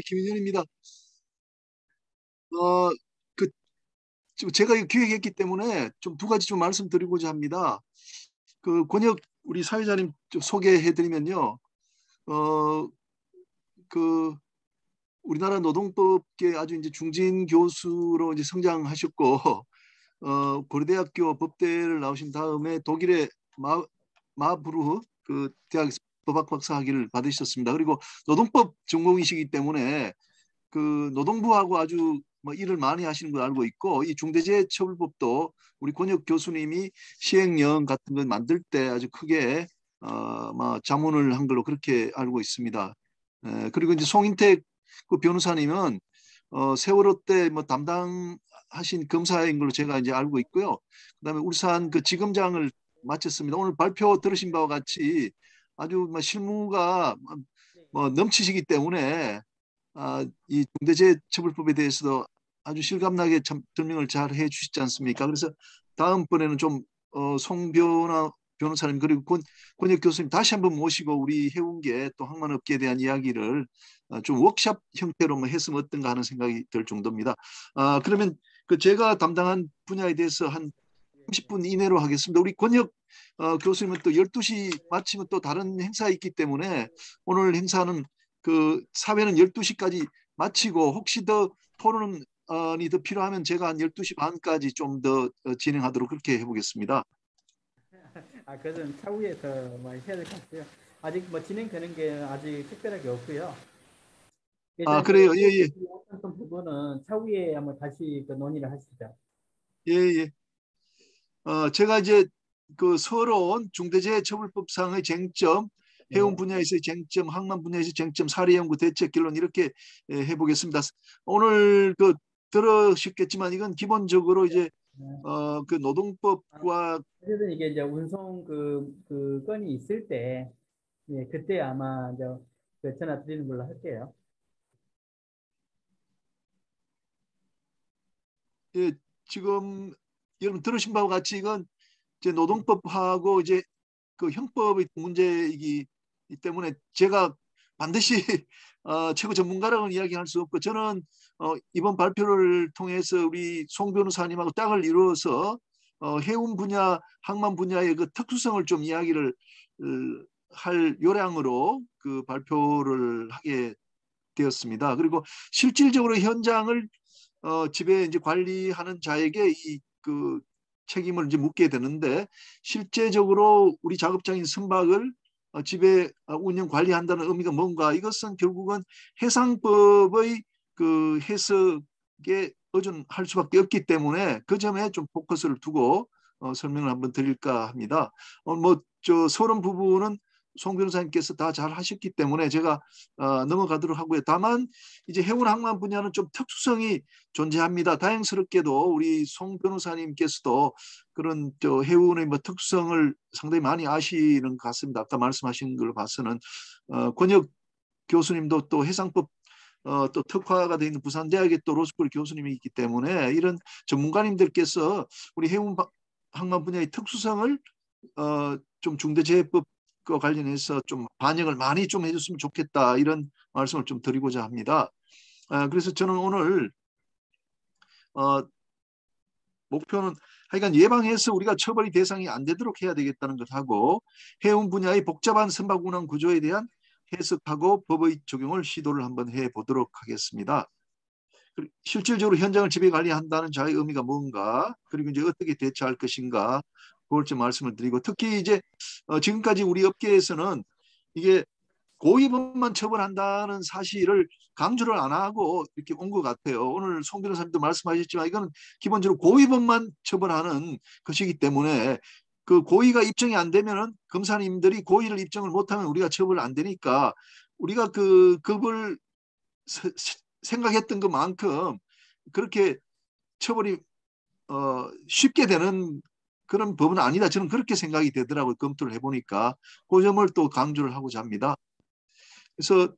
김인현입니다. 어, 그, 제가 이거 기획했기 때문에 좀 두 가지 좀 말씀드리고자 합니다. 그 권혁 우리 사회자님 좀 소개해드리면요. 어, 그 우리나라 노동법계 아주 이제 중진 교수로 이제 성장하셨고, 고려대학교 법대를 나오신 다음에 독일의 마부르흐 그 대학에서 법학 박사 학위를 받으셨습니다. 그리고 노동법 전공이시기 때문에 그 노동부하고 아주 뭐 일을 많이 하시는 걸 알고 있고, 이 중대재해처벌법도 우리 권혁 교수님이 시행령 같은 걸 만들 때 아주 크게 뭐 자문을 한 걸로 그렇게 알고 있습니다. 그리고 이제 송인택 그 변호사님은 세월호 때 뭐 담당하신 검사인 걸로 제가 이제 알고 있고요. 그다음에 울산 그 지검장을 마쳤습니다. 오늘 발표 들으신 바와 같이 아주 뭐 실무가 뭐 넘치시기 때문에 이 중대재해처벌법에 대해서도 아주 실감나게 참 설명을 잘 해주시지 않습니까? 그래서 다음번에는 좀 송변화 변호사님 그리고 권혁 교수님 다시 한번 모시고 우리 해운계 또 항만업계에 대한 이야기를 좀 워크숍 형태로 뭐 했으면 어떤가 하는 생각이 들 정도입니다. 그러면 그 제가 담당한 분야에 대해서 한 30분 이내로 하겠습니다. 우리 권혁 교수님은 또 12시 마치면 또 다른 행사 있기 때문에 오늘 행사는 그 사회는 12시까지 마치고 혹시 더 토론이 더 필요하면 제가 한 12시 반까지 좀 더 진행하도록 그렇게 해보겠습니다. 그것은 차후에서 뭐 해야 될 것 같고요. 아직 뭐 진행되는 게 아직 특별하게 없고요. 일단 그래요. 예, 예. 어떤 부분은 차후에 한번 다시 그 논의를 하시죠. 예, 예. 제가 이제 그 서러운 중대재해처벌법상의 쟁점, 해운 네. 분야에서의 쟁점, 항만 분야에서의 쟁점, 사례연구, 대책, 결론 이렇게 해보겠습니다. 오늘 그 들으셨겠지만 이건 기본적으로 이제 그 노동법과 어쨌든 이게 이제 운송 그 건이 있을 때, 예, 그때 아마 이제 그 전화 드리는 걸로 할게요. 예, 지금 여러분 들으신 바와 같이 이건 이제 노동법하고 이제 그 형법의 문제이기 때문에 제가 반드시 최고 전문가라고는 이야기할 수 없고 저는 이번 발표를 통해서 우리 송 변호사님하고 짝을 이루어서 해운 분야, 항만 분야의 그 특수성을 좀 이야기를 할 요량으로 그 발표를 하게 되었습니다. 그리고 실질적으로 현장을 집에 이제 관리하는 자에게 이 그 책임을 이제 묻게 되는데 실제적으로 우리 작업장인 선박을 집에 운영 관리한다는 의미가 뭔가 이것은 결국은 해상법의 그 해석에 의존할 수밖에 없기 때문에 그 점에 좀 포커스를 두고 설명을 한번 드릴까 합니다. 뭐저 서론 부분은 송 변호사님께서 다 잘 하셨기 때문에 제가 넘어가도록 하고요. 다만 이제 해운 항만 분야는 좀 특수성이 존재합니다. 다행스럽게도 우리 송 변호사님께서도 그런 저 해운의 뭐 특수성을 상당히 많이 아시는 것 같습니다. 아까 말씀하신 걸 봐서는 권혁 교수님도 또 해상법 또 특화가 되어 있는 부산대학의 또 로스쿨 교수님이 있기 때문에 이런 전문가님들께서 우리 해운 항만 분야의 특수성을 좀 중대재해법과 관련해서 좀 반영을 많이 좀 해줬으면 좋겠다 이런 말씀을 좀 드리고자 합니다. 그래서 저는 오늘 어, 목표는 하여간 예방해서 우리가 처벌이 대상이 안 되도록 해야 되겠다는 것하고 해운 분야의 복잡한 선박 운항 구조에 대한 해석하고 법의 적용을 시도를 한번 해보도록 하겠습니다. 실질적으로 현장을 지배 관리한다는 자의 의미가 뭔가 그리고 이제 어떻게 대처할 것인가 그걸 좀 말씀을 드리고 특히 이제 지금까지 우리 업계에서는 이게 고의범만 처벌한다는 사실을 강조를 안 하고 이렇게 온 것 같아요. 오늘 송 변호사님도 말씀하셨지만 이거는 기본적으로 고의범만 처벌하는 것이기 때문에 그 고의가 입증이 안 되면은 검사님들이 고의를 입증을 못하면 우리가 처벌 안 되니까 우리가 그 급을 생각했던 것만큼 그렇게 처벌이 쉽게 되는 그런 법은 아니다. 저는 그렇게 생각이 되더라고요. 검토를 해보니까 그 점을 또 강조를 하고자 합니다. 그래서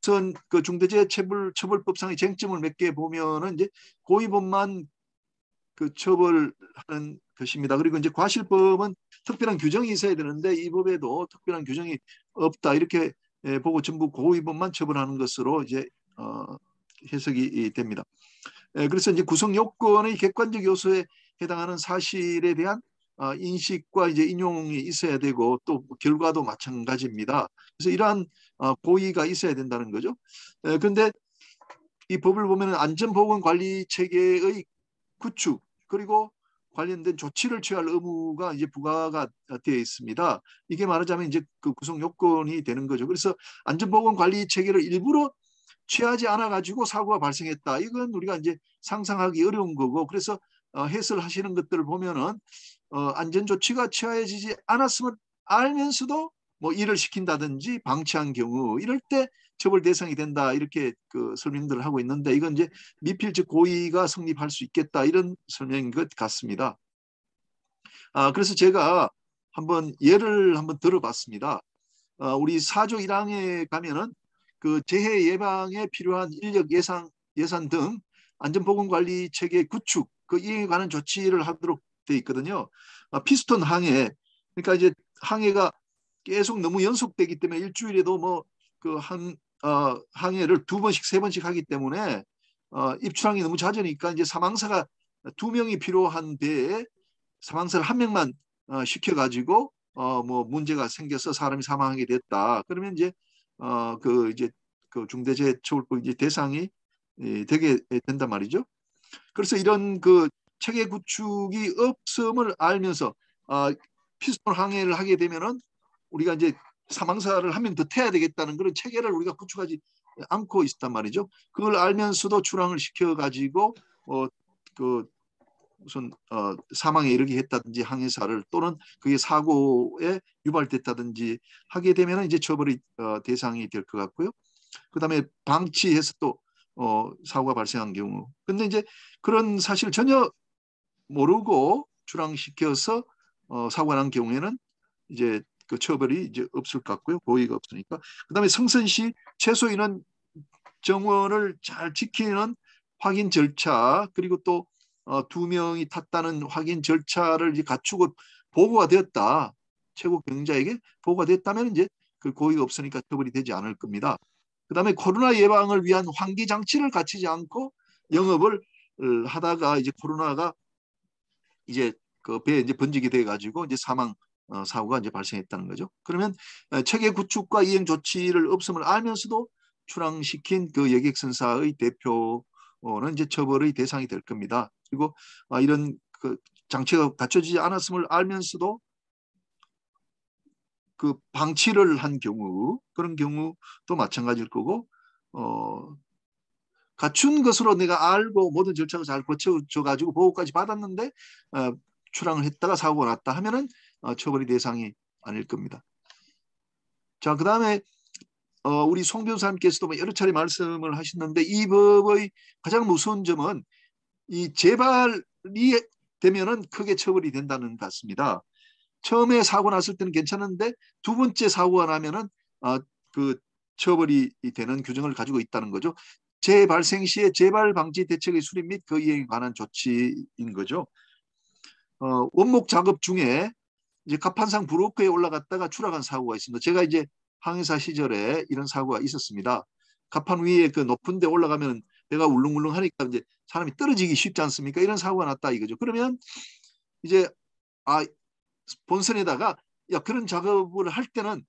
우선 그 중대재해처벌법상의 쟁점을 몇 개 보면은 이제 고의범만 그 처벌하는 것입니다. 그리고 이제 과실법은 특별한 규정이 있어야 되는데 이 법에도 특별한 규정이 없다 이렇게 보고 전부 고의범만 처벌하는 것으로 이제 해석이 됩니다. 그래서 이제 구성 요건의 객관적 요소에 해당하는 사실에 대한 인식과 이제 인용이 있어야 되고 또 결과도 마찬가지입니다. 그래서 이러한 고의가 있어야 된다는 거죠. 그런데 이 법을 보면 안전보건관리 체계의 구축 그리고 관련된 조치를 취할 의무가 이제 부과가 되어 있습니다. 이게 말하자면 이제 그 구성 요건이 되는 거죠. 그래서 안전보건관리 체계를 일부러 취하지 않아 가지고 사고가 발생했다. 이건 우리가 이제 상상하기 어려운 거고 그래서 해설하시는 것들을 보면은 안전 조치가 취하지지 않았음을 알면서도 뭐 일을 시킨다든지 방치한 경우 이럴 때 처벌 대상이 된다 이렇게 그 설명들을 하고 있는데 이건 이제 미필 즉 고의가 성립할 수 있겠다 이런 설명인 것 같습니다. 그래서 제가 한번 예를 한번 들어봤습니다. 우리 4조 1항에 가면은 그 재해 예방에 필요한 인력 예산 등 안전보건관리 체계 구축 그 이에 관한 조치를 하도록 돼 있거든요. 피스톤 항해 그러니까 이제 항해가 계속 너무 연속되기 때문에 일주일에도 뭐 그 항해를 2번씩 3번씩 하기 때문에 입출항이 너무 잦으니까 이제 사망사가 2명이 필요한 배에 사망사를 1명만 시켜가지고 뭐 문제가 생겨서 사람이 사망하게 됐다. 그러면 이제 그 중대재해처벌법 이제 대상이 되게 된단 말이죠. 그래서 이런 그 체계 구축이 없음을 알면서 피스톤 항해를 하게 되면은 우리가 이제 사망사를 1명 더 태워야 되겠다는 그런 체계를 우리가 구축하지 않고 있단 말이죠. 그걸 알면서도 출항을 시켜가지고 그 무슨 사망에 이르게 했다든지 항해사를 또는 그게 사고에 유발됐다든지 하게 되면 이제 처벌의 대상이 될 것 같고요. 그다음에 방치해서 또 사고가 발생한 경우. 근데 이제 그런 사실을 전혀 모르고 출항시켜서 사고가 난 경우에는 이제 그 처벌이 이제 없을 것 같고요. 고의가 없으니까. 그다음에 성선시 최소 인원 정원을 잘 지키는 확인 절차 그리고 또 2명이 탔다는 확인 절차를 이제 갖추고 보고가 되었다. 최고 경영자에게 보고가 됐다면 이제 그 고의가 없으니까 처벌이 되지 않을 겁니다. 그다음에 코로나 예방을 위한 환기 장치를 갖추지 않고 영업을 하다가 이제 코로나가 이제 그 배에 이제 번지게 돼 가지고 이제 사망 사고가 이제 발생했다는 거죠. 그러면 체계 구축과 이행 조치를 없음을 알면서도 출항시킨 그 여객선사의 대표는 이제 처벌의 대상이 될 겁니다. 그리고 이런 그 장치가 갖춰지지 않았음을 알면서도 그 방치를 한 경우 그런 경우도 마찬가지일 거고 갖춘 것으로 내가 알고 모든 절차가 잘 거쳐져 가지고 보호까지 받았는데 출항을 했다가 사고가 났다 하면은 처벌의 대상이 아닐 겁니다. 자, 그다음에 우리 송 변호사님께서도 여러 차례 말씀을 하셨는데 이 법의 가장 무서운 점은 이 재발이 되면은 크게 처벌이 된다는 것 같습니다. 처음에 사고 났을 때는 괜찮은데 2번째 사고가 나면은 그 처벌이 되는 규정을 가지고 있다는 거죠. 재발생 시에 재발 방지 대책의 수립 및 그 이행에 관한 조치인 거죠. 원목 작업 중에 이제 갑판상 브로커에 올라갔다가 추락한 사고가 있습니다. 제가 이제 항해사 시절에 이런 사고가 있었습니다. 갑판 위에 그 높은 데 올라가면 배가 울릉울릉 하니까 이제 사람이 떨어지기 쉽지 않습니까? 이런 사고가 났다 이거죠. 그러면 이제 본선에다가 그런 작업을 할 때는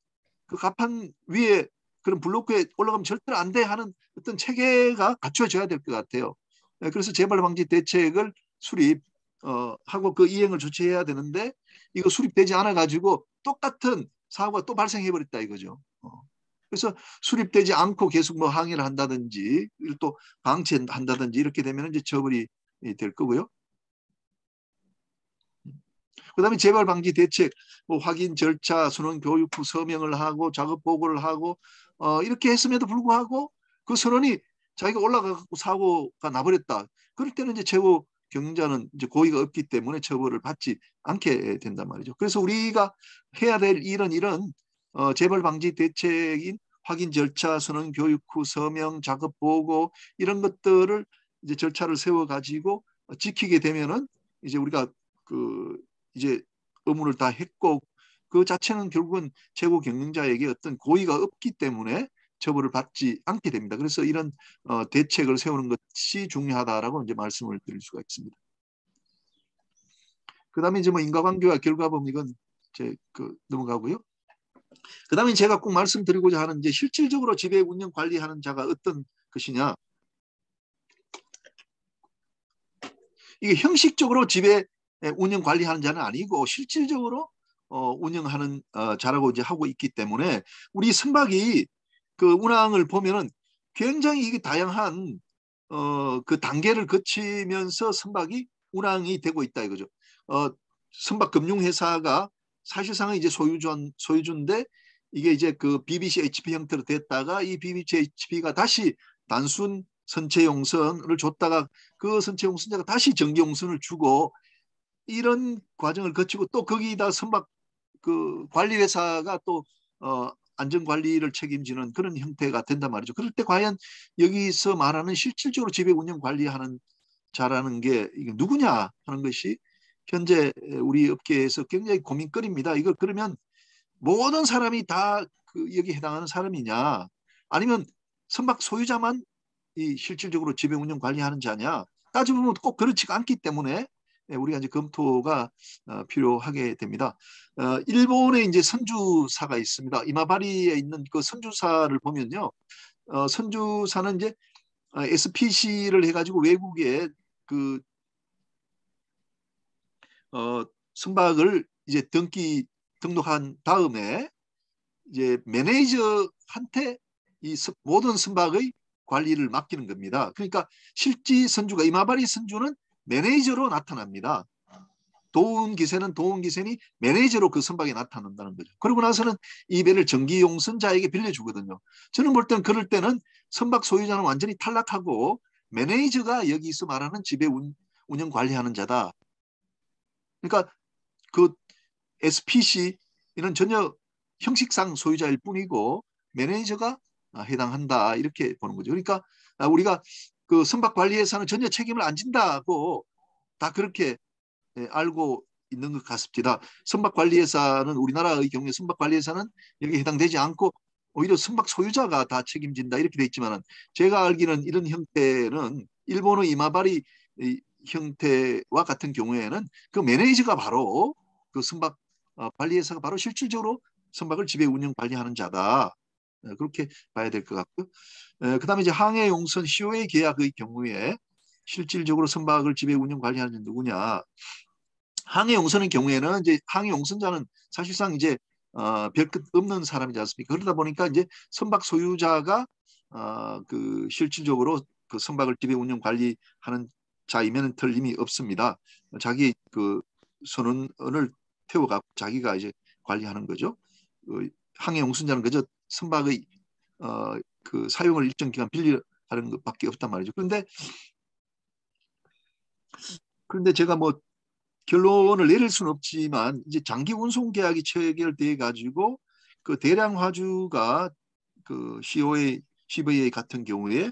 그 갑판 위에 그런 블로크에 올라가면 절대로 안 돼 하는 어떤 체계가 갖춰져야 될 것 같아요. 그래서 재발 방지 대책을 수립하고 그 이행을 조치해야 되는데 이거 수립되지 않아 가지고 똑같은 사고가 또 발생해 버렸다 이거죠. 그래서 수립되지 않고 계속 뭐 항해를 한다든지 또 방치한다든지 이렇게 되면 이제 처벌이 될 거고요. 그다음에 재발 방지 대책, 뭐 확인 절차, 선원 교육 후 서명을 하고 작업 보고를 하고 이렇게 했음에도 불구하고 그 선원이 자기가 올라가고 사고가 나버렸다. 그럴 때는 이제 최고 경영자는 이제 고의가 없기 때문에 처벌을 받지 않게 된단 말이죠. 그래서 우리가 해야 될 이런 재발 방지 대책인 확인 절차, 선원 교육 후 서명, 작업 보고 이런 것들을 이제 절차를 세워 가지고 지키게 되면은 이제 우리가 그 이제 의무를 다 했고 그 자체는 결국은 최고 경영자에게 어떤 고의가 없기 때문에 처벌을 받지 않게 됩니다. 그래서 이런 대책을 세우는 것이 중요하다라고 이제 말씀을 드릴 수가 있습니다. 그다음에 이제 뭐 인과관계와 결과범 이건 이제 넘어가고요. 그다음에 제가 꼭 말씀드리고자 하는 이제 실질적으로 지배 운영 관리하는 자가 어떤 것이냐. 이게 형식적으로 지배 운영 관리하는 자는 아니고 실질적으로 운영하는 자라고 이제 하고 있기 때문에 우리 선박이 그 운항을 보면은 굉장히 이게 다양한 그 단계를 거치면서 선박이 운항이 되고 있다 이거죠. 선박 금융회사가 사실상은 이제 소유주인데 이게 이제 그 BBC HP 형태로 됐다가 이 BBC HP가 다시 단순 선체용선을 줬다가 그 선체용선자가 다시 전기용선을 주고 이런 과정을 거치고 또 거기다 선박 그 관리회사가 또 안전관리를 책임지는 그런 형태가 된단 말이죠. 그럴 때 과연 여기서 말하는 실질적으로 지배 운영 관리하는 자라는 게 이게 누구냐 하는 것이 현재 우리 업계에서 굉장히 고민거리입니다. 이거 그러면 모든 사람이 다 여기 해당하는 사람이냐 아니면 선박 소유자만 이 실질적으로 지배 운영 관리하는 자냐 따져보면 꼭 그렇지가 않기 때문에 우리가 이제 검토가 필요하게 됩니다. 일본에 이제 선주사가 있습니다. 이마바리에 있는 그 선주사를 보면요, 선주사는 이제 SPC를 해가지고 외국에 그 선박을 이제 등록한 다음에 이제 매니저한테 이 모든 선박의 관리를 맡기는 겁니다. 그러니까 실지 선주가 이마바리 선주는 매니저로 나타납니다. 도운 기세니 매니저로 그 선박에 나타난다는 거죠. 그러고 나서는 이 배를 전기용선자에게 빌려주거든요. 저는 볼 때는 그럴 때는 선박 소유자는 완전히 탈락하고 매니저가 여기서 말하는 지배 운영 관리하는 자다. 그러니까 그 SPC는 전혀 형식상 소유자일 뿐이고 매니저가 해당한다 이렇게 보는 거죠. 그러니까 우리가 그 선박 관리회사는 전혀 책임을 안 진다고 다 그렇게 알고 있는 것 같습니다. 선박관리회사는 우리나라의 경우에 선박관리회사는 여기에 해당되지 않고 오히려 선박 소유자가 다 책임진다 이렇게 돼 있지만 제가 알기는 이런 형태는 일본의 이마바리 형태와 같은 경우에는 그 매니저가 바로 그 선박 관리회사가 바로 실질적으로 선박을 지배 운영 관리하는 자다. 그렇게 봐야 될 것 같고요. 그다음에 이제 항해용선 COA 계약의 경우에 실질적으로 선박을 지배 운영 관리하는 자는 누구냐? 항해용선의 경우에는 이제 항해용선자는 사실상 이제 별것 없는 사람이지 않습니까? 그러다 보니까 이제 선박 소유자가 그 실질적으로 그 선박을 지배 운영 관리하는 자이면 틀림이 없습니다. 자기 그 선원을 태워가 자기가 이제 관리하는 거죠. 항해용선자는 그저 선박의 그 사용을 일정 기간 빌려하는 것밖에 없단 말이죠. 그런데 제가 뭐 결론을 내릴 수는 없지만 이제 장기 운송 계약이 체결돼 가지고 그 대량 화주가 그 CVA 같은 경우에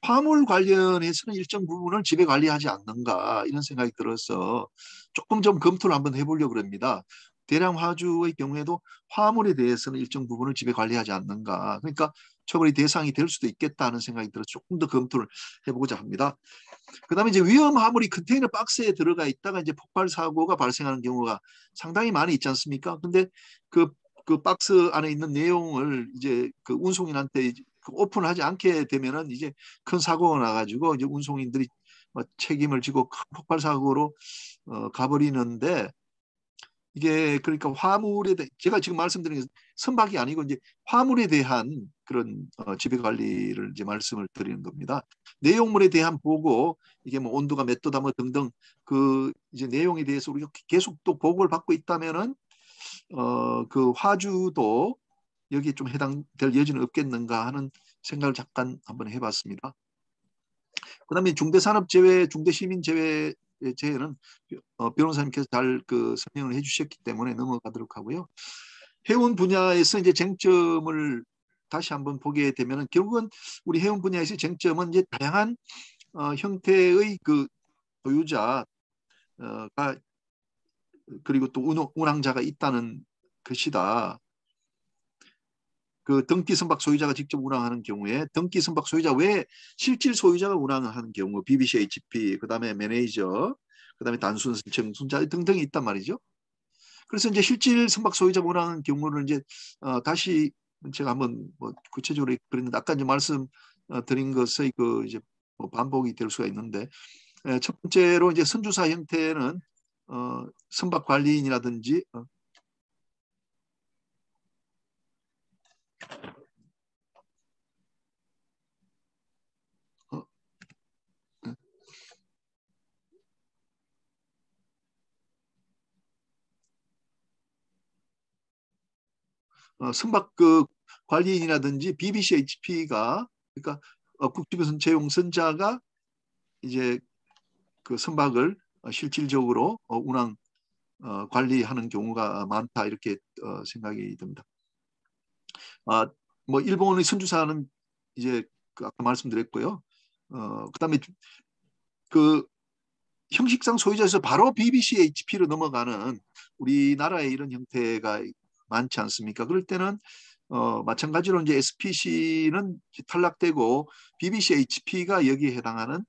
화물 관련해서는 일정 부분을 지배 관리하지 않는가 이런 생각이 들어서 조금 좀 검토를 한번 해보려고 합니다. 대량 화주의 경우에도 화물에 대해서는 일정 부분을 지배 관리하지 않는가. 그러니까 처벌의 대상이 될 수도 있겠다 하는 생각이 들어서 조금 더 검토를 해보고자 합니다. 그다음에 이제 위험 화물이 컨테이너 박스에 들어가 있다가 이제 폭발 사고가 발생하는 경우가 상당히 많이 있지 않습니까? 근데 그 박스 안에 있는 내용을 이제 그 운송인한테 오픈하지 않게 되면은 이제 큰 사고가 나가지고 이제 운송인들이 책임을 지고 큰 폭발 사고로 가버리는데 이게 그러니까 화물에 제가 지금 말씀드린 게 선박이 아니고 이제 화물에 대한 그런 지배 관리를 이제 말씀을 드리는 겁니다. 내용물에 대한 보고 이게 뭐 온도가 몇 도다 뭐 등등 그 이제 내용에 대해서 우리가 계속 또 보고를 받고 있다면은 그 화주도 여기에 좀 해당될 여지는 없겠는가 하는 생각을 잠깐 한번 해봤습니다. 그다음에 중대산업재해, 중대시민재해 제는 변호사님께서 잘 그 설명을 해주셨기 때문에 넘어가도록 하고요. 해운 분야에서 이제 쟁점을 다시 한번 보게 되면은 결국은 우리 해운 분야에서 쟁점은 이제 다양한 형태의 그 소유자가 그리고 또 운항자가 있다는 것이다. 그 등기 선박 소유자가 직접 운항하는 경우에 등기 선박 소유자 외에 실질 소유자가 운항을 하는 경우 BBCHP, 그다음에 매니저, 그다음에 단순 선체 운송자 등등이 있단 말이죠. 그래서 이제 실질 선박 소유자가 운항하는 경우는 이제 다시 제가 한번 뭐 구체적으로 그랬는데 아까 이제 말씀 드린 것의 그 이제 뭐 반복이 될 수가 있는데 첫 번째로 이제 선주사 형태는 선박 관리인이라든지 선박 그 관리인이라든지 BBCHP가 그러니까 국제배 선체용 선자가 이제 그 선박을 실질적으로 운항 관리하는 경우가 많다 이렇게 생각이 듭니다. 뭐 일본의 선주사는 이제 그 아까 말씀드렸고요. 그다음에 그 형식상 소유자에서 바로 BBCHP로 넘어가는 우리나라의 이런 형태가 많지 않습니까? 그럴 때는 마찬가지로 이제 SPC는 탈락되고 BBCHP가 여기에 해당하는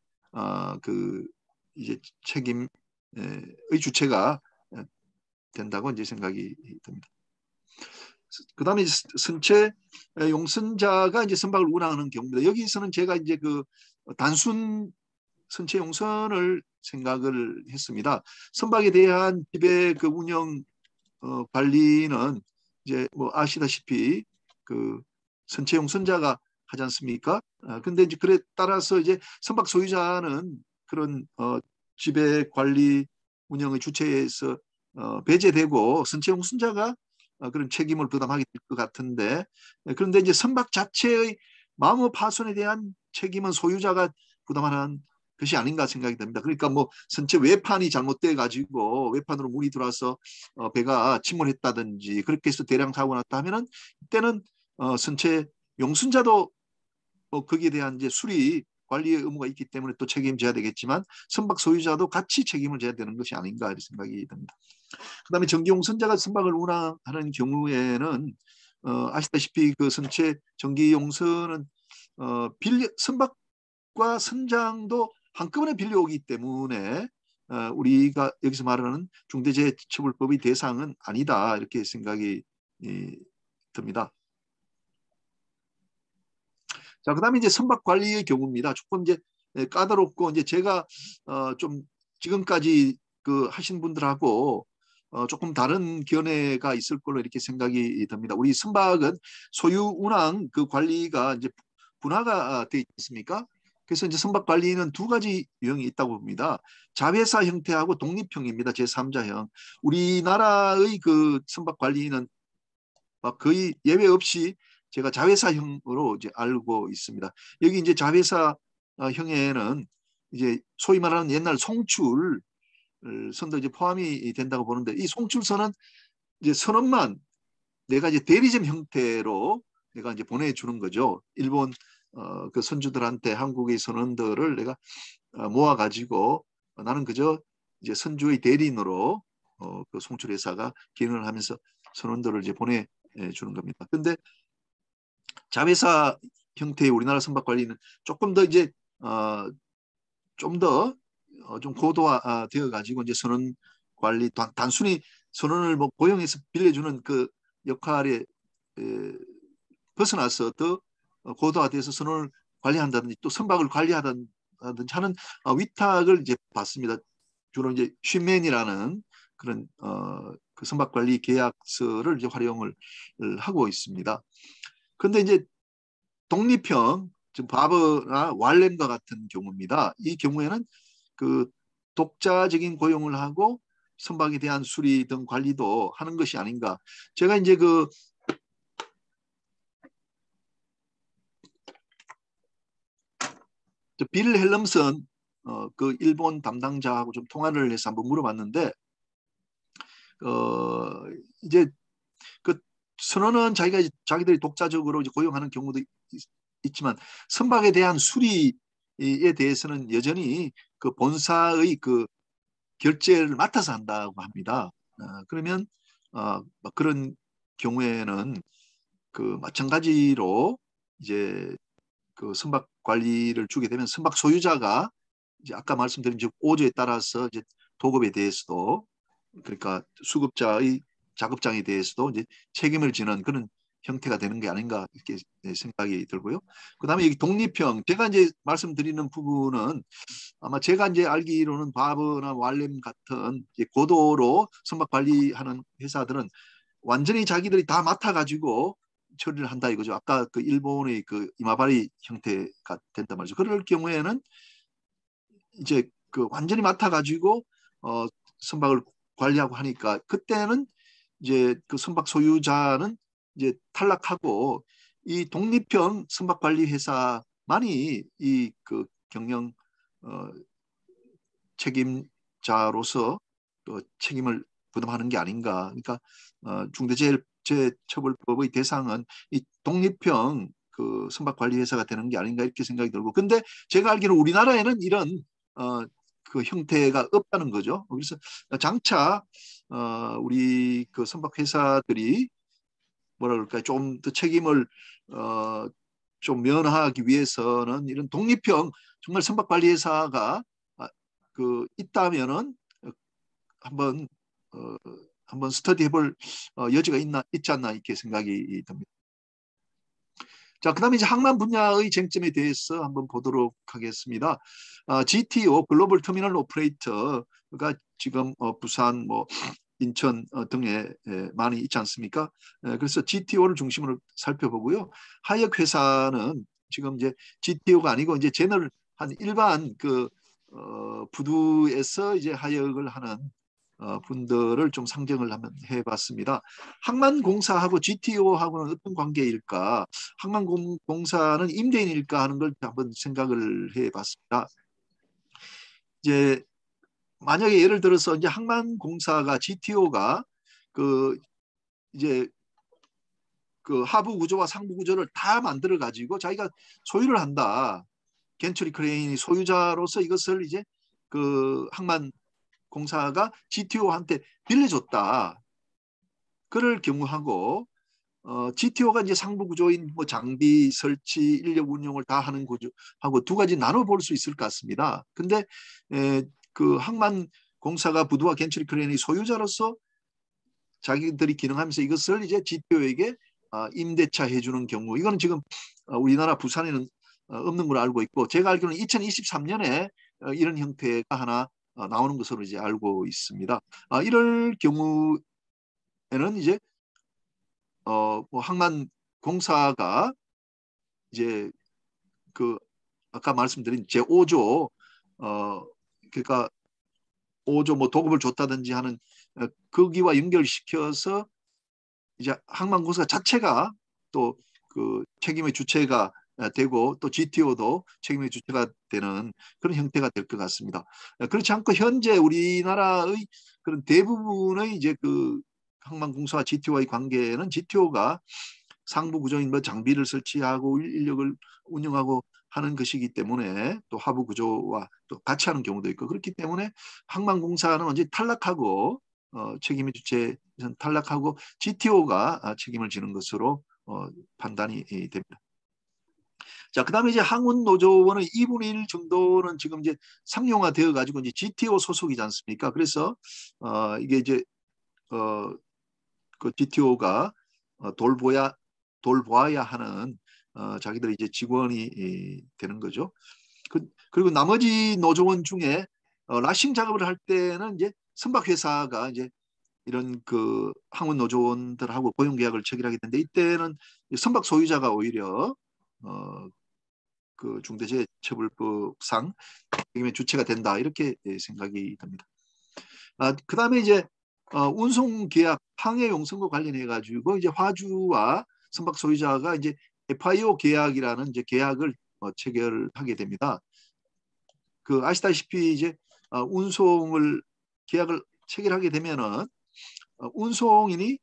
그 이제 책임의 주체가 된다고 이제 생각이 듭니다. 그다음에 선체 용선자가 이제 선박을 운항하는 경우입니다. 여기서는 제가 이제 그 단순 선체 용선을 생각을 했습니다. 선박에 대한 지배 그 운영 관리는 이제 뭐 아시다시피 그 선체 용선자가 하지 않습니까? 근데 이제 그래 따라서 이제 선박 소유자는 그런 지배 관리 운영의 주체에서 배제되고 선체 용선자가 그런 책임을 부담하게 될 것 같은데 그런데 이제 선박 자체의 마모 파손에 대한 책임은 소유자가 부담하는 것이 아닌가 생각이 됩니다. 그러니까 뭐 선체 외판이 잘못돼 가지고 외판으로 물이 들어와서 배가 침몰했다든지 그렇게 해서 대량 사고가 났다 하면은 이때는 선체 용선자도 거기에 대한 이제 수리 관리의 의무가 있기 때문에 또 책임져야 되겠지만 선박 소유자도 같이 책임을 져야 되는 것이 아닌가 이런 생각이 듭니다. 그다음에 전기용선자가 선박을 운항하는 경우에는 아시다시피 그 선체 전기용선은 선박과 선장도 한꺼번에 빌려오기 때문에 우리가 여기서 말하는 중대재해처벌법의 대상은 아니다 이렇게 생각이 듭니다. 자, 그다음에 이제 선박 관리의 경우입니다. 조금 이제 까다롭고 이제 제가 좀 지금까지 그 하신 분들하고 조금 다른 견해가 있을 걸로 이렇게 생각이 듭니다. 우리 선박은 소유 운항 그 관리가 이제 분화가 되어 있습니까? 그래서 이제 선박 관리는 두 가지 유형이 있다고 봅니다. 자회사 형태하고 독립형입니다. 제3자형. 우리나라의 그 선박 관리는 거의 예외 없이 제가 자회사형으로 이제 알고 있습니다. 여기 이제 자회사 형에는 이제 소위 말하는 옛날 송출 선도 이제 포함이 된다고 보는데 이 송출선은 이제 선원만 내가 이제 대리점 형태로 내가 이제 보내주는 거죠. 일본 그 선주들한테 한국의 선원들을 내가 모아가지고 나는 그저 이제 선주의 대리인으로 그 송출회사가 기능을 하면서 선원들을 이제 보내주는 겁니다. 근데 자회사 형태의 우리나라 선박 관리는 조금 더 이제 좀 더 좀 고도화 되어 가지고 이제 선원 관리 단순히 선원을 뭐 고용해서 빌려주는 그 역할에 벗어나서 더 고도화돼서 선원을 관리한다든지 또 선박을 관리하든지 하는 위탁을 이제 받습니다. 주로 이제 쉔맨이라는 그런 그 선박 관리 계약서를 이제 활용을 하고 있습니다. 그런데 이제 독립형, 지금 바버나 왈렘과 같은 경우입니다. 이 경우에는 그 독자적인 고용을 하고 선박에 대한 수리 등 관리도 하는 것이 아닌가. 제가 이제 그 빌 헬럼슨 그 일본 담당자하고 좀 통화를 해서 한번 물어봤는데 이제 그 선원은 자기들이 독자적으로 이제 고용하는 경우도 있지만 선박에 대한 수리에 대해서는 여전히 그 본사의 그 결제를 맡아서 한다고 합니다. 그러면 그런 경우에는 그 마찬가지로 이제 그 선박 관리를 주게 되면 선박 소유자가 이제 아까 말씀드린 즉 5조에 따라서 이제 도급에 대해서도 그러니까 수급자의 작업장에 대해서도 이제 책임을 지는 그런 형태가 되는 게 아닌가 이렇게 생각이 들고요. 그다음에 여기 독립형 제가 이제 말씀드리는 부분은 아마 제가 이제 알기로는 바버나 왈렘 같은 고도로 선박 관리하는 회사들은 완전히 자기들이 다 맡아가지고 처리를 한다 이거죠. 아까 그 일본의 그 이마바리 형태가 된단 말이죠. 그럴 경우에는 이제 그 완전히 맡아가지고 선박을 관리하고 하니까 그때는 이제 그 선박 소유자는 이제 탈락하고 이 독립형 선박 관리 회사만이 이 그 경영 책임자로서 또 책임을 부담하는 게 아닌가. 그러니까 중대재해처벌법의 대상은 이 독립형 그 선박관리회사가 되는 게 아닌가 이렇게 생각이 들고. 근데 제가 알기로는 우리나라에는 이런 그 형태가 없다는 거죠. 그래서 장차 우리 그 선박회사들이 뭐라 그럴까요? 좀 더 책임을 좀 면하기 위해서는 이런 독립형 정말 선박관리회사가 그 있다면은 한번 한번 스터디해볼 여지가 있지 않나 이렇게 생각이 듭니다. 자, 그다음에 이제 항만 분야의 쟁점에 대해서 한번 보도록 하겠습니다. GTO 글로벌 터미널 오퍼레이터가 지금 부산 뭐 인천 등에 많이 있지 않습니까? 그래서 GTO를 중심으로 살펴보고요. 하역 회사는 지금 이제 GTO가 아니고 이제 제너럴 한 일반 그 부두에서 이제 하역을 하는 분들을 좀 상정을 한번 해봤습니다. 항만공사하고 GTO하고는 어떤 관계일까? 항만공사는 임대인일까 하는 걸 한번 생각을 해봤습니다. 이제 만약에 예를 들어서 이제 항만공사가 GTO가 그 이제 그 하부 구조와 상부 구조를 다 만들어 가지고 자기가 소유를 한다. 겐처리 크레인이 소유자로서 이것을 이제 그 항만공사가 GTO한테 빌려줬다. 그럴 경우하고 GTO가 이제 상부 구조인 뭐 장비 설치, 인력 운영을 다 하는 구조하고 두 가지 나눠 볼 수 있을 것 같습니다. 근데 그 항만공사가 부두와 겐처리 크레인의 소유자로서 자기들이 기능하면서 이것을 이제 GTO에게 임대차 해주는 경우 이거는 지금 우리나라 부산에는 없는 걸로 알고 있고 제가 알기로는 2023년에 이런 형태가 하나 나오는 것으로 이제 알고 있습니다. 이럴 경우에는 이제 뭐 항만공사가 이제 그 아까 말씀드린 제5조 그러니까 5조 뭐 도급을 줬다든지 하는 거기와 연결시켜서 이제 항만공사 자체가 또 그 책임의 주체가 되고 또 GTO도 책임의 주체가 되는 그런 형태가 될 것 같습니다. 그렇지 않고 현재 우리나라의 그런 대부분의 이제 그 항만공사와 GTO와의 관계는 GTO가 상부 구조인 뭐 장비를 설치하고 인력을 운영하고 하는 것이기 때문에 또 하부 구조와 또 같이 하는 경우도 있고 그렇기 때문에 항만공사는 언제 탈락하고 책임의 주체는 탈락하고 GTO가 책임을 지는 것으로 판단이 됩니다. 자, 그다음에 이제 항운노조원의 2분의 1 정도는 지금 이제 상용화되어 가지고 이제 GTO 소속이지 않습니까? 그래서 이게 이제 그 GTO가 돌보아야 하는 자기들이 이제 직원이 되는 거죠. 그리고 나머지 노조원 중에 라싱 작업을 할 때는 이제 선박회사가 이제 이런 그 항운 노조원들하고 고용 계약을 체결하게 되는데 이때는 선박 소유자가 오히려 그 중대재해처벌법상 책임의 주체가 된다 이렇게 생각이 듭니다. 그다음에 이제 운송 계약 항해 용선과 관련해 가지고 이제 화주와 선박 소유자가 이제 FIO 계약이라는 이제 계약을 체결하게 됩니다. 그 아시다시피 이제 운송을 계약을 체결하게 되면은 운송인이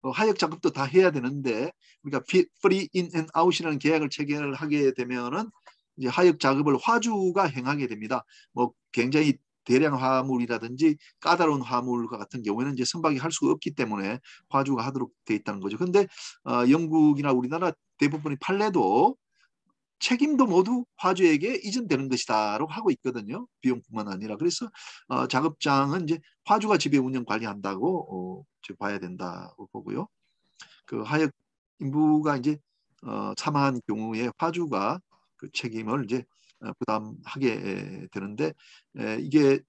하역 작업도 다 해야 되는데 우리가 free in and out이라는 계약을 체결하게 되면은 이제 하역 작업을 화주가 행하게 됩니다. 뭐 굉장히 대량 화물이라든지 까다로운 화물과 같은 경우에는 이제 선박이 할 수가 없기 때문에 화주가 하도록 돼 있다는 거죠. 근데 영국이나 우리나라 대부분의 판례도 책임도 모두 화주에게 이전되는 것이다라고 하고 있거든요. 비용뿐만 아니라. 그래서 작업장은 이제 화주가 지배 운영 관리한다고 봐야 된다고 보고요. 그 하역 인부가 이제 사망한 경우에 화주가 그 책임을 이제 부담하게 되는데 이게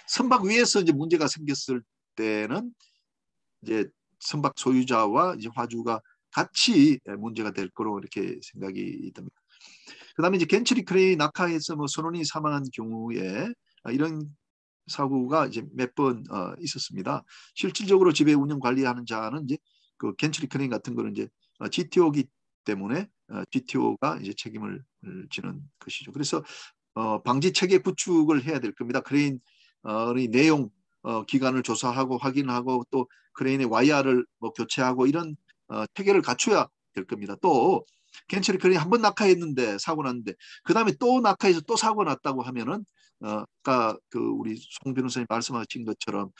선박 위에서 이제 문제가 생겼을 때는 이제 선박 소유자와 이제 화주가 같이 문제가 될 거로 이렇게 생각이 듭니다. 그다음에 이제 겐처리 크레인 낙하해서 뭐 선원이 사망한 경우에 이런 사고가 이제 몇 번 있었습니다. 실질적으로 지배 운영 관리하는 자는 이제 그 겐처리 크레인 같은 거는 이제 GTO기 때문에 GTO가 이제 책임을 지는 것이죠. 그래서 방지 체계 구축을 해야 될 겁니다. 크레인의 내용 기간을 조사하고 확인하고 또 크레인의 와이어를 뭐 교체하고 이런 체계를 갖춰야 될 겁니다. 또 겐처리 크레인이 한 번 낙하했는데 사고 났는데 그 다음에 또 낙하해서 또 사고 났다고 하면은 아까 그 우리 송 변호사님 말씀하신 것처럼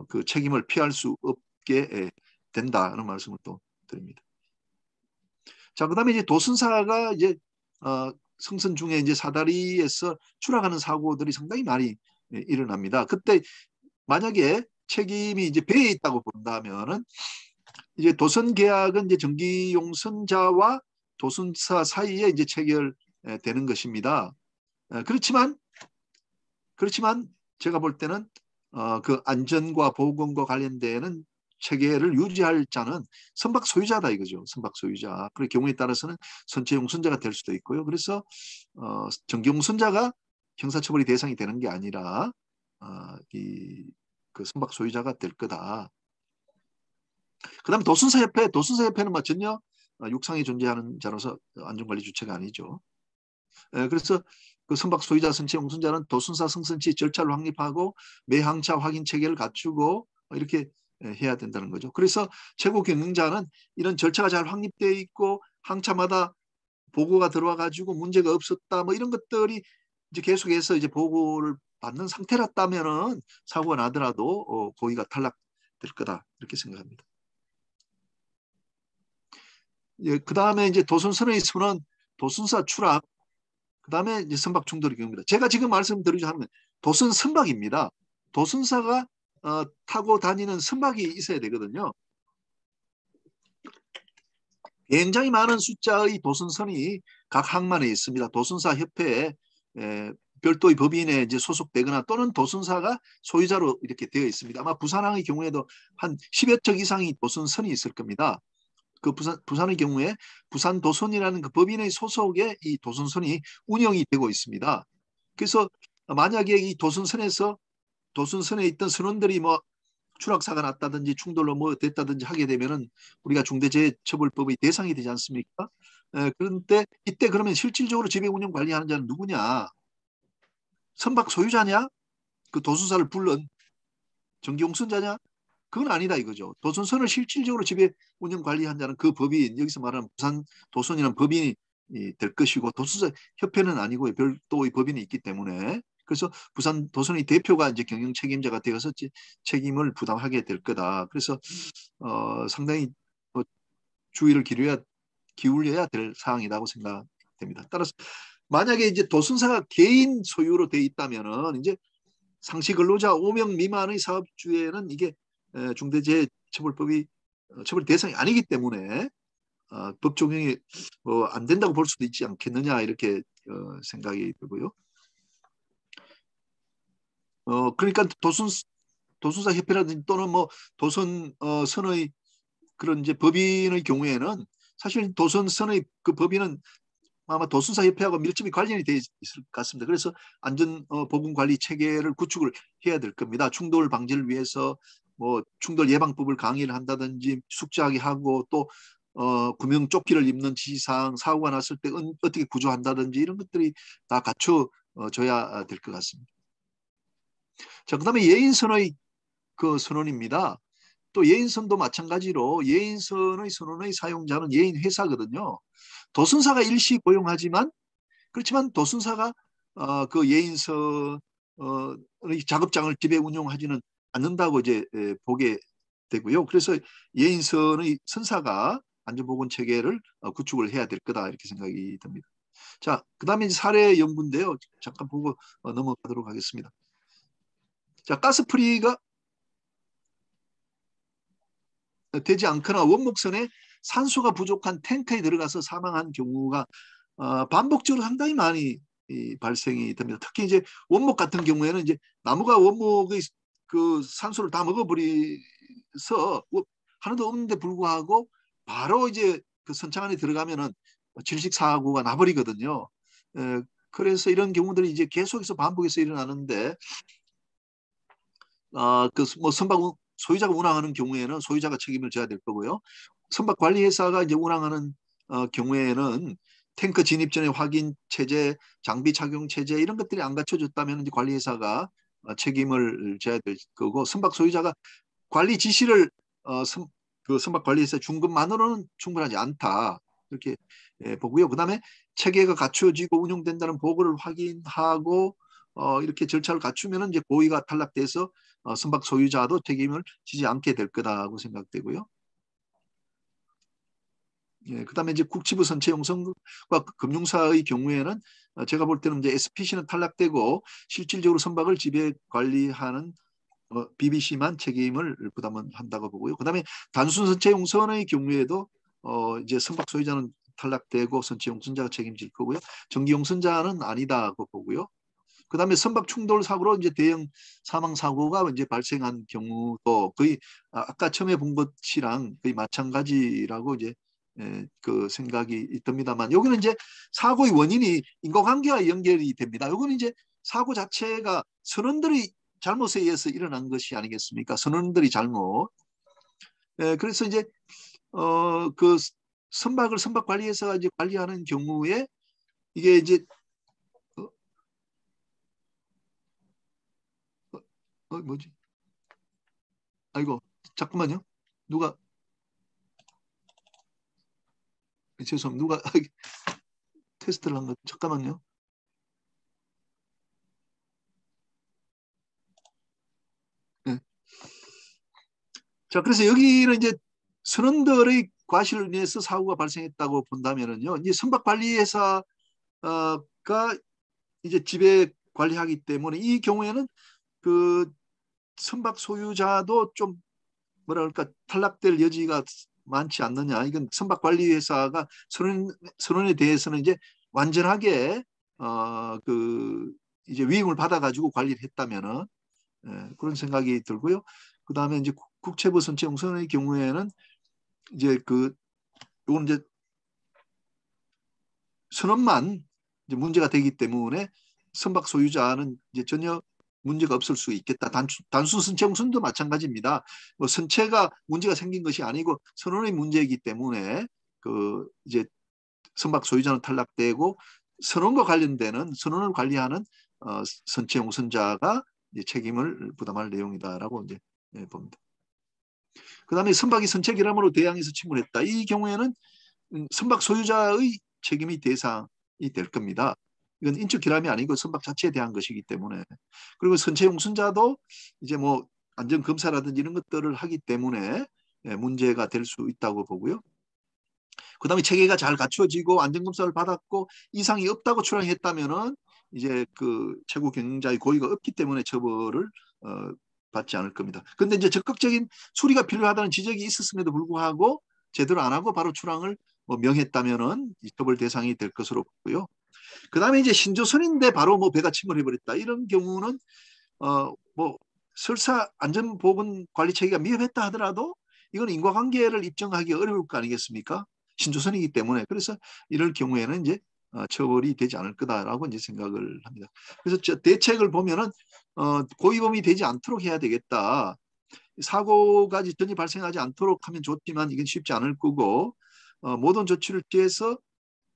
그 책임을 피할 수 없게 된다는 말씀을 또 드립니다. 자, 그다음에 이제 도순사가 이제 승선 중에 이제 사다리에서 추락하는 사고들이 상당히 많이 일어납니다. 그때 만약에 책임이 이제 배에 있다고 본다면은 이제 도선 계약은 이제 전기용선자와 도순사 사이에 이제 체결되는 것입니다. 그렇지만 제가 볼 때는 그 안전과 보건과 관련되는 체계를 유지할 자는 선박 소유자다 이거죠. 선박 소유자. 그 경우에 따라서는 선체 용선자가 될 수도 있고요. 그래서 전기용선자가 형사처벌이 대상이 되는 게 아니라 그 선박 소유자가 될 거다. 그다음에 도순사협회는 뭐 전혀 육상에 존재하는 자로서 안전관리 주체가 아니죠. 그래서 그 선박 소유자 선체 용선자는 도순사 승선치 절차를 확립하고 매 항차 확인 체계를 갖추고 이렇게 해야 된다는 거죠. 그래서 최고 경영자는 이런 절차가 잘 확립되어 있고 항차마다 보고가 들어와 가지고 문제가 없었다 뭐 이런 것들이 이제 계속해서 이제 보고를 받는 상태였다면은 사고가 나더라도 고의가 탈락될 거다 이렇게 생각합니다. 그 다음에 이제 도순선의 선언, 도순사 추락, 그 다음에 이제 선박 충돌의 경우입니다. 제가 지금 말씀드리자 하면 도선 선박입니다. 도순사가 타고 다니는 선박이 있어야 되거든요. 굉장히 많은 숫자의 도선선이 각 항만에 있습니다. 도선사 협회에 별도의 법인에 이제 소속되거나 또는 도선사가 소유자로 이렇게 되어 있습니다. 아마 부산항의 경우에도 한 10여 척 이상의 도선선이 있을 겁니다. 그 부산의 경우에 부산도선이라는 그 법인의 소속에 이 도선선이 운영이 되고 있습니다. 그래서 만약에 이 도선선에 있던 선원들이 뭐 추락사가 났다든지 충돌로 뭐 됐다든지 하게 되면은 우리가 중대재해처벌법의 대상이 되지 않습니까? 그런데 이때 그러면 실질적으로 지배 운영 관리하는 자는 누구냐? 선박 소유자냐? 그 도순사를 불른 전기용선자냐? 그건 아니다 이거죠. 도선선을 실질적으로 지배 운영 관리한 자는 그 법인, 여기서 말하는 부산도선이라는 법인이 될 것이고 도순사 협회는 아니고 별도의 법인이 있기 때문에 그래서 부산도선의 대표가 이제 경영 책임자가 되어서 책임을 부담하게 될 거다. 그래서 상당히 주의를 기울여야 될 사항이라고 생각됩니다. 따라서 만약에 이제 도순사가 개인 소유로 돼 있다면은 이제 상시 근로자 5명 미만의 사업주에는 이게 중대재해처벌법이 처벌 대상이 아니기 때문에 법 적용이 안 된다고 볼 수도 있지 않겠느냐 이렇게 생각이 들고요. 그러니까 도순사 협회라든지 또는 뭐 도선 선의 그런 이제 법인의 경우에는 사실 도선 선의 그 법인은 아마 도순사 협회하고 밀접히 관련이 되어 있을 것 같습니다. 그래서 안전 보건 관리 체계를 구축을 해야 될 겁니다. 충돌 방지를 위해서 뭐 충돌 예방법을 강의를 한다든지 숙지하게 하고 또 구명조끼를 입는 지시사항, 사고가 났을 때 어떻게 구조한다든지 이런 것들이 다 갖춰져야 될 것 같습니다. 자, 그다음에 예인선의 그 선언입니다. 또 예인선도 마찬가지로 예인선의 선언의 사용자는 예인 회사거든요. 도순사가 일시 고용하지만 그렇지만 도순사가 그 예인선의 작업장을 지배 운영하지는 않는다고 이제 보게 되고요. 그래서 예인선의 선사가 안전보건 체계를 구축을 해야 될 거다 이렇게 생각이 듭니다. 자, 그다음에 이제 사례 연구인데요. 잠깐 보고 넘어가도록 하겠습니다. 자, 가스프리가 되지 않거나 원목선에 산소가 부족한 탱크에 들어가서 사망한 경우가 반복적으로 상당히 많이 발생이 됩니다. 특히 이제 원목 같은 경우에는 이제 나무가 원목의 그 산소를 다 먹어버려서 하나도 없는데 불구하고 바로 이제 그 선창 안에 들어가면은 질식 사고가 나버리거든요. 그래서 이런 경우들이 이제 계속해서 반복해서 일어나는데 그 뭐 선박 소유자가 운항하는 경우에는 소유자가 책임을 져야 될 거고요. 선박 관리회사가 이제 운항하는 경우에는 탱크 진입 전에 확인 체제, 장비 착용 체제 이런 것들이 안 갖춰졌다면 이제 관리회사가 책임을 져야 될 거고 선박 소유자가 관리 지시를 그 선박 관리회사 준 것만으로는 충분하지 않다 이렇게 보고요. 그다음에 체계가 갖춰지고 운영된다는 보고를 확인하고 이렇게 절차를 갖추면 이제 고의가 탈락돼서 선박 소유자도 책임을 지지 않게 될 거다고 생각되고요. 예, 그다음에 이제 국치부 선체 용선과 금융사의 경우에는 제가 볼 때는 이제 SPC는 탈락되고 실질적으로 선박을 지배 관리하는 BBC만 책임을 부담한다고 보고요. 그다음에 단순 선체 용선의 경우에도 이제 선박 소유자는 탈락되고 선체 용선자가 책임질 거고요. 정기 용선자는 아니다고 보고요. 그다음에 선박 충돌 사고로 이제 대형 사망 사고가 이제 발생한 경우도 거의 아까 처음에 본 것이랑 거의 마찬가지라고 이제 그 생각이 듭니다만 여기는 이제 사고의 원인이 인과관계와 연결이 됩니다. 여기는 이제 사고 자체가 선원들의 잘못에 의해서 일어난 것이 아니겠습니까? 선원들이 잘못. 그래서 이제 그 선박을 선박관리회사가 이제 관리하는 경우에 이게 이제 뭐지? 아이고 잠깐만요. 누가 죄송합니다. 누가 테스트를 한 거 잠깐만요. 네. 자, 그래서 여기는 이제 선원들의 과실을 인해서 사고가 발생했다고 본다면은요. 이제 선박 관리회사가 이제 지배 관리하기 때문에 이 경우에는 그 선박 소유자도 좀 뭐랄까 탈락될 여지가 많지 않느냐. 이건 선박 관리회사가 선원에 대해서는 이제 완전하게 그 이제 위임을 받아가지고 관리를 했다면은 그런 생각이 들고요. 그 다음에 이제 국채부 선체 용선의 경우에는 이제 그 이건 이제 선원만 이제 문제가 되기 때문에 선박 소유자는 이제 전혀 문제가 없을 수 있겠다. 단순 선체 용선도 마찬가지입니다. 뭐 선체가 문제가 생긴 것이 아니고 선원의 문제이기 때문에 그 이제 선박 소유자는 탈락되고 선원과 관련되는 선원을 관리하는 선체 용선자가 이제 책임을 부담할 내용이다라고 이제 봅니다. 그다음에 선박이 선체 결함으로 대양에서 침몰했다. 이 경우에는 선박 소유자의 책임이 대상이 될 겁니다. 이건 인적 결함이 아니고 선박 자체에 대한 것이기 때문에 그리고 선체 용선자도 이제 뭐 안전 검사라든지 이런 것들을 하기 때문에 문제가 될 수 있다고 보고요. 그다음에 체계가 잘 갖춰지고 안전 검사를 받았고 이상이 없다고 출항했다면은 이제 그 최고 경영자의 고의가 없기 때문에 처벌을 받지 않을 겁니다. 그런데 이제 적극적인 수리가 필요하다는 지적이 있었음에도 불구하고 제대로 안 하고 바로 출항을 명했다면은 처벌 대상이 될 것으로 보고요. 그다음에 이제 신조선인데 바로 뭐 배가 침몰해버렸다 이런 경우는 뭐 설사 안전보건 관리 체계가 미흡했다 하더라도 이건 인과관계를 입증하기 어려울 거 아니겠습니까? 신조선이기 때문에 그래서 이럴 경우에는 이제 처벌이 되지 않을 거다라고 이제 생각을 합니다. 그래서 대책을 보면은 고의범이 되지 않도록 해야 되겠다. 사고가 전혀 발생하지 않도록 하면 좋지만 이건 쉽지 않을 거고 모든 조치를 취해서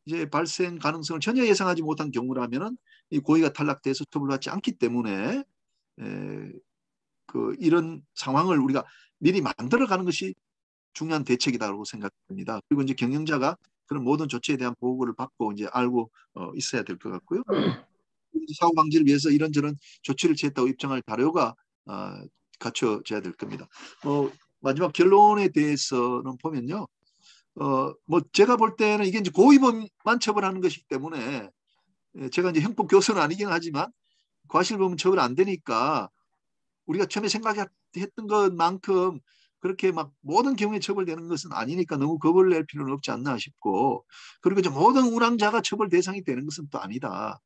이제 발생 가능성을 전혀 예상하지 못한 경우라면은 이 고의가 탈락돼서 처벌받지 않기 때문에 그 이런 상황을 우리가 미리 만들어가는 것이 중요한 대책이다라고 생각합니다. 그리고 이제 경영자가 그런 모든 조치에 대한 보고를 받고 이제 알고 있어야 될 것 같고요. 사후 방지를 위해서 이런저런 조치를 취했다고 입장할 자료가 갖춰져야 될 겁니다. 마지막 결론에 대해서는 보면요. 뭐 제가 볼 때는 이게 이제 고의범만 처벌하는 것이기 때문에 제가 이제 형법 교수는 아니긴 하지만 과실범은 처벌 안 되니까 우리가 처음에 생각했던 것만큼 그렇게 막 모든 경우에 처벌되는 것은 아니니까 너무 겁을 낼 필요는 없지 않나 싶고, 그리고 이제 모든 운항자가 처벌 대상이 되는 것은 또 아니다.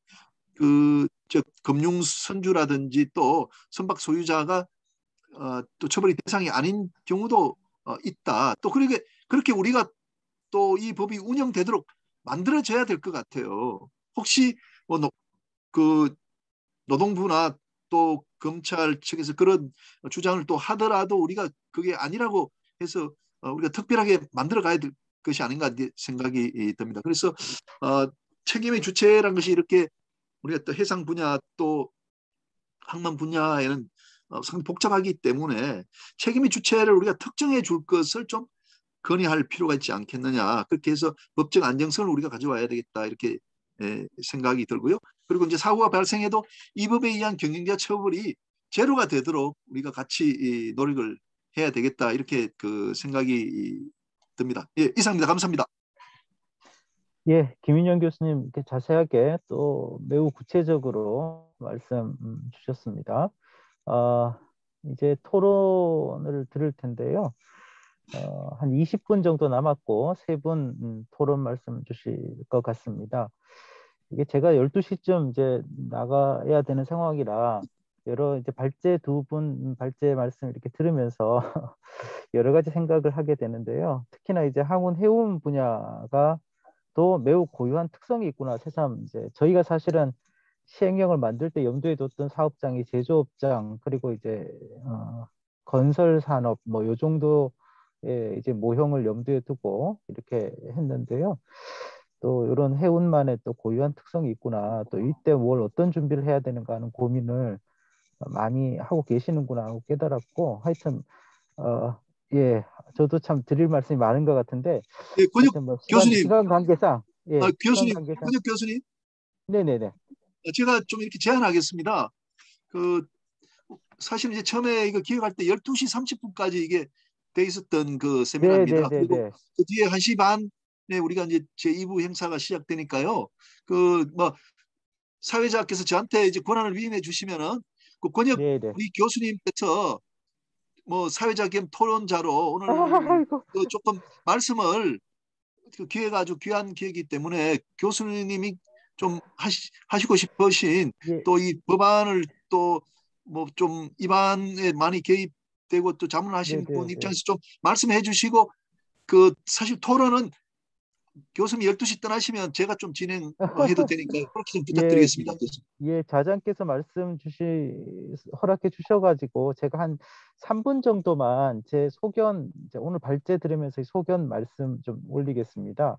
금융 선주라든지 또 선박 소유자가 또 처벌이 대상이 아닌 경우도 있다. 또 그렇게 우리가 또 이 법이 운영되도록 만들어져야 될 것 같아요. 혹시 뭐 그 노동부나 또 검찰 측에서 그런 주장을 또 하더라도 우리가 그게 아니라고 해서 우리가 특별하게 만들어 가야 될 것이 아닌가 생각이 듭니다. 그래서 책임의 주체라는 것이 이렇게 우리가 또 해상 분야 또 항만 분야에는 상당히 복잡하기 때문에 책임의 주체를 우리가 특정해 줄 것을 좀 건의할 필요가 있지 않겠느냐. 그렇게 해서 법적 안정성을 우리가 가져와야 되겠다. 이렇게 생각이 들고요. 그리고 이제 사고가 발생해도 이 법에 의한 경영자 처벌이 제로가 되도록 우리가 같이 노력을 해야 되겠다. 이렇게 그 생각이 듭니다. 예, 이상입니다. 감사합니다. 예, 김인영 교수님 이렇게 자세하게 또 매우 구체적으로 말씀 주셨습니다. 이제 토론을 들을 텐데요. 한 20분 정도 남았고 세 분 토론 말씀 주실 것 같습니다. 이게 제가 12시쯤 이제 나가야 되는 상황이라 여러 이제 발제 두 분 발제 말씀 이렇게 들으면서 여러 가지 생각을 하게 되는데요. 특히나 이제 항운 해운 분야가 또 매우 고유한 특성이 있구나. 새삼 이제 저희가 사실은 시행령을 만들 때 염두에 뒀던 사업장이 제조업장 그리고 이제 건설 산업 뭐 요 정도의 이제 모형을 염두에 두고 이렇게 했는데요. 또 이런 해운만의 또 고유한 특성이 있구나. 또 이때 뭘 어떤 준비를 해야 되는가 하는 고민을 많이 하고 계시는구나 하고 깨달았고 하여튼 예, 저도 참 드릴 말씀이 많은 것 같은데 예, 권혁 하여튼 뭐 교수님, 시간 관계상 시간 교수님, 관계상 권혁 교수님, 네네네 제가 좀 이렇게 제안하겠습니다. 사실 이제 처음에 이거 기획할 때 12시 30분까지 이게 돼 있었던 그 세미나입니다. 그리고 네네네네 그 뒤에 1시 반에 우리가 이제 제2부 행사가 시작되니까요. 뭐 사회자께서 저한테 이제 권한을 위임해 주시면은 그 권혁 네네 우리 교수님께서 뭐 사회자 겸 토론자로 오늘 아이고 조금 말씀을 기회가 아주 귀한 기회이기 때문에 교수님이 좀 하시고 싶으신 예 또 이 법안을 또 뭐 좀 입안에 많이 개입되고 또 자문하신 분 네네네 입장에서 좀 말씀해 주시고 사실 토론은 교수님 12시 떠나시면 제가 좀 진행해도 되니까 그렇게 좀 예, 부탁드리겠습니다. 예, 자장께서 허락해 주셔가지고 제가 한 3분 정도만 제 소견, 이제 오늘 발제 들으면서 소견 말씀 좀 올리겠습니다.